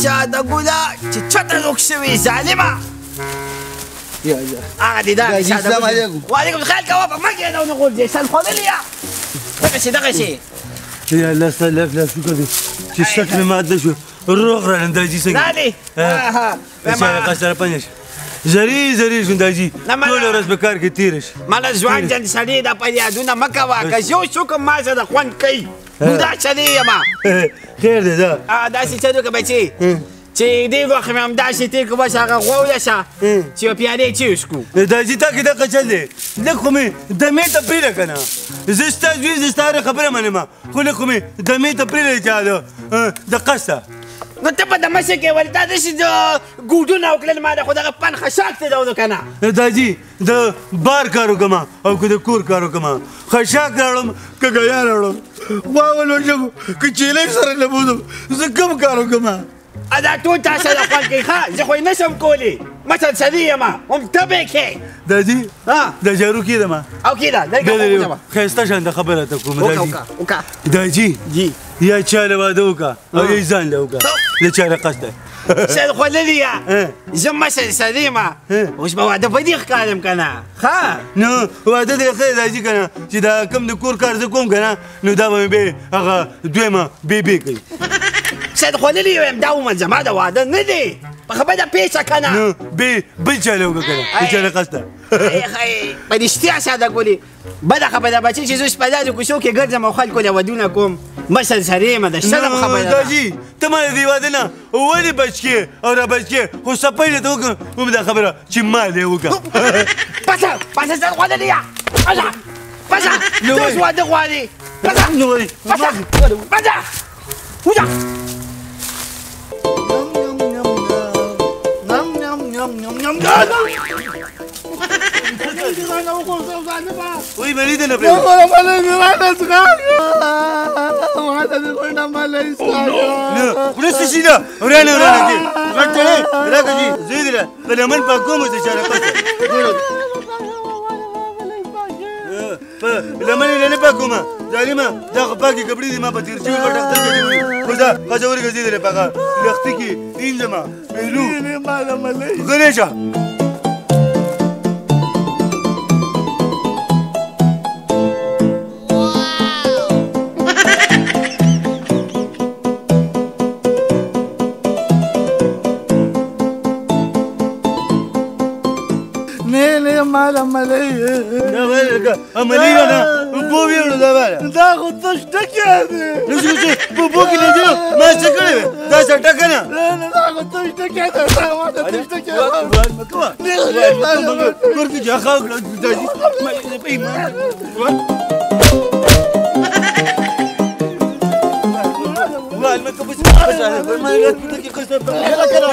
شاده ګوله چې چته روک شوې ظالمه هغه دې دا شاده ګوله وعلیکم خیر کوه په مکې نه ونغورځې سل خوړلې يه دغسې يا الله سلام لا شكرا شي شكل ما عدى شو الروح راه نداجي سكت نادي ها قصر بنش زري شو نداجي كل راس بكار كتيرش مالا ځوان جن سړي دا په یادونه مه کوه که یو څوک ما سره خوند کوي نو دا چلی یم خیر دی دا داسې چل وکړه بچي چې دې وخت مې همداسې تېر کړو بس هغه غوله شه چې یو پیالې چی وڅښو داجي تا کې دغه چل دی لږ خو مې دمې ته پرېږده که نه زه ستا زوی زه ستا هره خبره منم خو لږ خو مې دمې ته پرېږده چې د قصده نو ته په دمه څه کې ولې دا داسې د ګوډونه وکړل ما د خو دغه پن خشاک ته ده که نه داجي د بار کار وکړم او که د کور کار وکړم خشاک راوړم که ګیا راوړم واول وشم که چیلۍ سره نه بوځم زه کوم کار وکړم دا ټول تا سره خوند کوي ښه زه خو یې نشم کولی مثل سړي یم هم ته به یې کښې داجي د جارو کېدم او کېده ښایسته شانته خبره ته کوم داجي وکړه داجي یا چا له واده وکړه او یا ځان له وکړه د چا له قصده سر خوړلې يه زه مثل سړی یم اوس به واده په دې ښکارم که نه ښه نو واده دې ښه داجي که نه چې دا کوم د کور کار زه کوم که نه نو دا به مې بیا هغه دویمه بې کوي سر خوړلې یم دا ومل زما د واده نه دی په خبره پیسه که نه نو بل چا له وکړه که نه د چا له قصده په رښتیا ساده ګولې بده خبره بچي چې زه اوس په داسې کوڅو کې ګرځم او خلکو له ودونه کوم مثل سړی یم د شرم خبره ده داجي ته ما د دې واده نه ولې بچ کې او را بچ کې خو سپۍ له ته وکړم هم دا خبره چې ما دې وکړه پسه سر خوړلې يه پسه ته اوس واده غواړې پسه وځه وای ملي ده نه پرېږده خلاص شي نه ورانه کې غټ دی راکه جي زه دې په لمن پاکوم چې چاره پته په لمن نه پاکوم ظالمه دا پاکي کپړې دي ما په تیر شوي په ډاکټر کې دی خو دا خځه ورګه دې په لختي کې اینځما پهلو غنيشه مالا ملي لا ويلك عملي انا بوبي ولا ده دا خو تشتکه دی نشو بوبوکی نه دی ما څه کړی دا څټکه نه دا خو تشتکه دی دا ما تشتکه نه ورته ځا خاو داجي ما په ایمان ما كبس ما يقول لك قصه يلا كده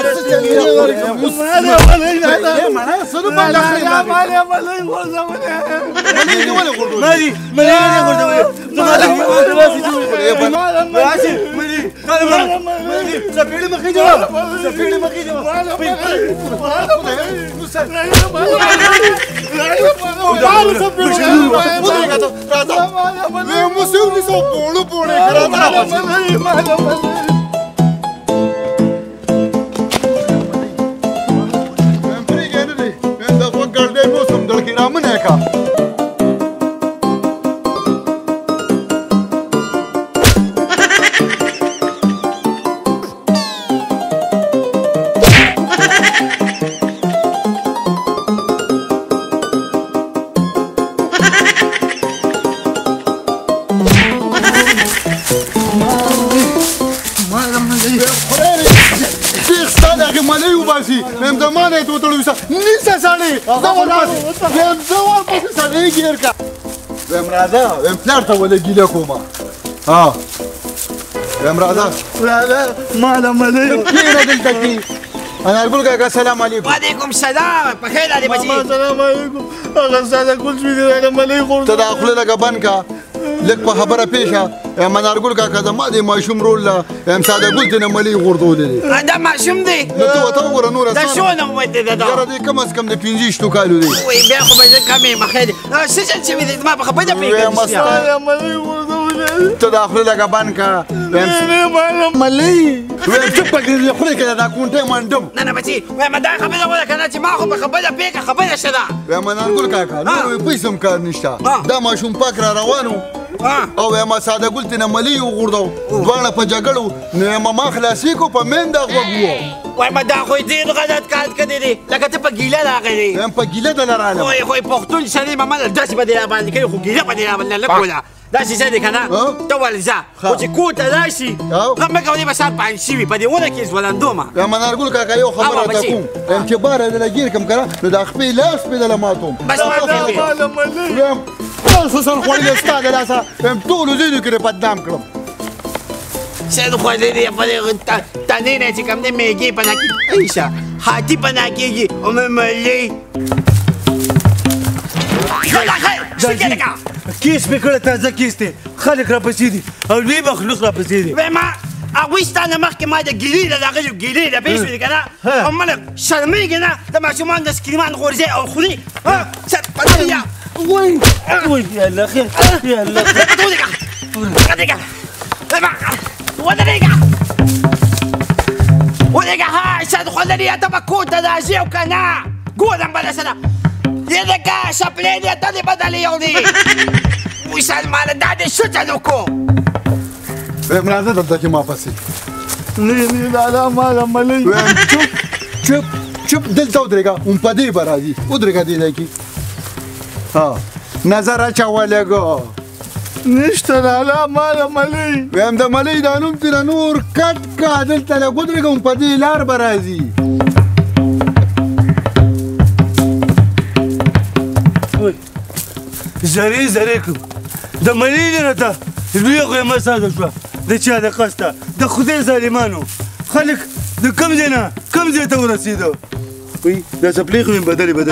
Mem zamane tu tolu sa nisa sale. Zawar pas. Mem zawar pas sale girka. Mem rada, mem plarta wala gila koma. Ha. Mem rada. لا ما لا ملي كيف دلتكي؟ انا اقول لك السلام عليكم. وعليكم السلام بخير علي بجي. السلام عليكم. الله ساده كل شيء انا ملي خور. تداخل لك بنكا لك په خبره پیښه من ارګل کا کده ما دې ماشوم رول لا ام ساده ګل ته ملي غردولې دا ماشوم دی نو ته وګوره نور دا شو نه وته دا یاره دې کم از کم د 15 کالو دی وای بیا خو به کمې مخې څه چې دې ما په خبره پیښه ملي غردول ته دا خوله لږه بند کړه ملۍ ویم چپ پکې خولې کې دا کونټۍ منډم نه نه بچي وایم دا خبره وله که نه چې ما خو په خبره پېکه خبره شه ده وایم انارګل کاکا نور پیسې هم کار نشته دا ماشوم پاک را روان و او وایم ساده ګل تېنه ملۍ وغورځو دواړه په جګړو نو وایم ما خلاصې کړو په مینده غوږ وو وایم دا خو یې ډېر غلط کار کړی دی لکه ته په ګیله راغلی وایم په ګیله دله رالم خو یې پښتون سړی ممله داسې به دې راباندې کوي خو ګیله به دې راباندې نه کوله داسې څه دی که نه ته ولې ځه خو چې کور ته راشي غم مه کوه دې به سر پاڼ شوي په دې ونه کې ځولندومه وایم انارګل کاکا یو خبره ته کوم وایم چې باره دله ګیر کړم که نه نو دا خپې لاس پې دله ماتوم بس ماتې وایم تاسو سر خوړلې ستا د لاسه وایم ټولو ځینو کې بدنام کړم سر خوړلې په دې تنې نه چې کوم دی میږې پناه کېږي ایشه هاتي پناه کېږي او ملۍ کیس مې کړی تازه کیس دی خلک راپسې دي او لوی مخلوق راپسې دي وایم هغوی ستا نه مخکې ما د ګیلې د دغه ګیلې د پېښ شوې که نه او ملک شرمېږي نه د ماشومان د سکریمان غورځي او خوري سر پناه وای یا الله خیر یا الله ودقيقة هاي ساد خلني أتبكو تدازيو كنا قولن بلا سنة يدك شابلين يتدي بدلي يودي ويسال مال دادي شو تنوكو مرازه دلته کې ما پسې نه دا مال ملۍ چپ دلته ودرېږه هم په دې به راځي ودرېږه دې ځای کې نظر اچولېږه نشته لالا مال ملۍ وایم د ملۍ دا نوم تېنه نور کټ کا دلته لږ ودرېږه هم په دې لار به راځي زرې کړم د ملۍ نه راته لویه غیمه ساده شوه د چا د قصده د خدای ظالمانو خلک د کوم ځای نه کوم ځای ته ورسېده وایي دا څپلۍ خو مې بدلې خو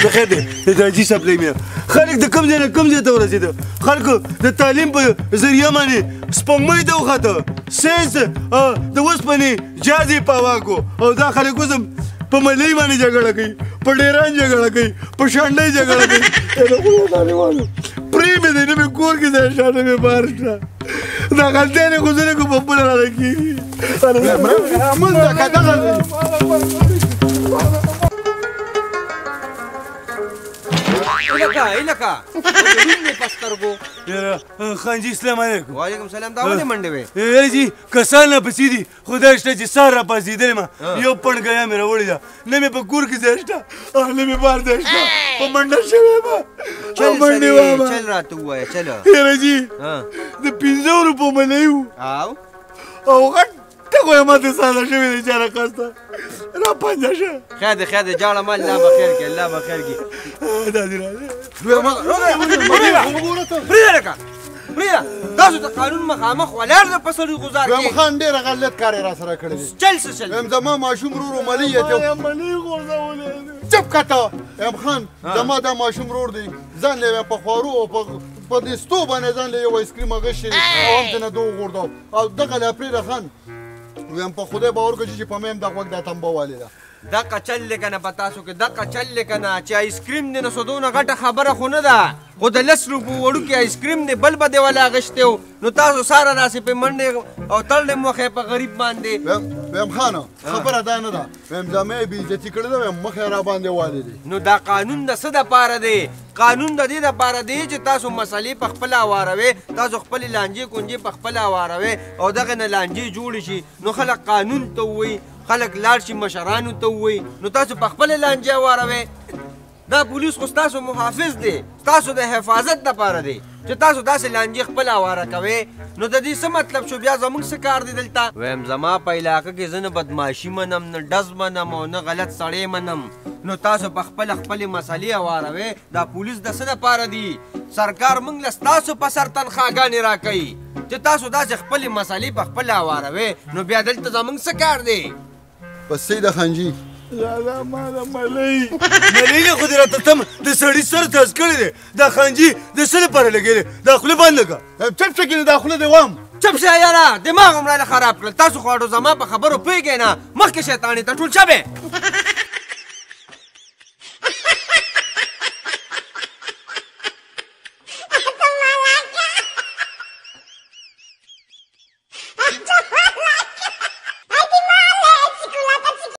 د خیر دی د حاجي څپلۍ مې خلک د کوم ځای نه کوم ځای ته ورسېده خلکو د تعلیم په ذریعه باندې سپوږمۍ ته وخته ساینس د اوسپنې جاز یې پاوا کړو او دا خلک اوس هم په ملۍ باندې جګړه کوي په ډیران جګړه کوي په شانډۍ جګړه کوي پرې مې دی نه مې کور کې ځای شته نه مې بار شته دا غلطیانې خو زه نه کوم په خپله راله کېږي لکه وینې په سترګو خان جي السلام علیکم وعلیکم سلام دا ولې منډې وې یاره جي کسان راپسې دي خدای شته چې سهار راپاڅېدلې ما یو پڼګیا مې راوړې ده نه مې په کور کې ځای شته او نه مې بار ځای شته په منډه شوې ما چل راته ووایه چلو یاره جي د 500 روپو ملۍ وو او غټ ته خو یې ماته ساده شوې دی چا راقصده راپنجه شه خیر دی جاړه ما الله به خیر کړي الله به خیر کړي دا دې راځه پرېږده لکه پرېږده تاسو ته قانون مخامخ ولاړ ده په سړي ګزار کې وایم خان ډېره غلط کار یې راسره کړی دی چل څه چل وایم زما ماشوم ورور ملۍ یې چپ کته وایم خان زما دا ماشوم ورور دی ځان له په خوارو او په دستو باندې ځان له یو آیسکریم اغوښتې دی او همدنه ده وغورځاو او دغه له پرېږده خان وایم په خدای باور کوه چې په مې هم دا غوږ دا تمبه والې ده دقه چل دی که نه په تاسو کې دقه چل دی که نه چې آیسکریم دی نو سودونه غټه خبره خو نه ده خو د 10 روپو وړوکي آیسکریم دی بل به دې وله اغوښتی و نو تاسو ساره راسې پې منډې او تړلې مخې په غریب باندې وایم خانه خبره دا نه ده وایم زما یې بېعزتي کړې ده وایم مخ یې راباندې والې دی نو دا قانون د څه دپاره دی قانون د دې دپاره دی چې تاسو مسلې په خپله هواروئ تاسو خپلې لانجې کونجې په خپله هواروئ او دغې نه لانجې جوړې شي نو خلک قانون ته ووایي خلک لاړ شي مشرانو ته ووایي نو تاسو په خپلې لانجې هواروئ دا پولیس خو ستاسو محافظ دی ستاسو د حفاظت دپاره دی چې تاسو داسې لانجې خپله هواره کوئ نو د دې څه مطلب شو بیا زموږ څه کار دی دلته ویم زما په علاقه کې زه نه بدماشي منم نه ډز منم او نه غلط سړی منم نو تاسو په خپله خپلې مسلې هواروئ دا پولیس د څه دپاره دي سرکار موږ له ستاسو په سر تنخواګانې راکوي چې تاسو داسې خپلې مسلې په خپله هواروئ نو بیا دلته زموږ څه کار دی بس صحیح ده خانجي لالا ماله ملۍ نه خو دې راته تم د سړي سر تاز کړی دی دا خانجي د څه لپاره لګېدې دا خوله بنده کړه چپ شه کېنه دا خوله دې وام چپ شه یاره دماغ هم راله خراب کړل تاسو خو اډو زما په خبرو پوهېږئ نه مخکې شیطانې ته ټول شبې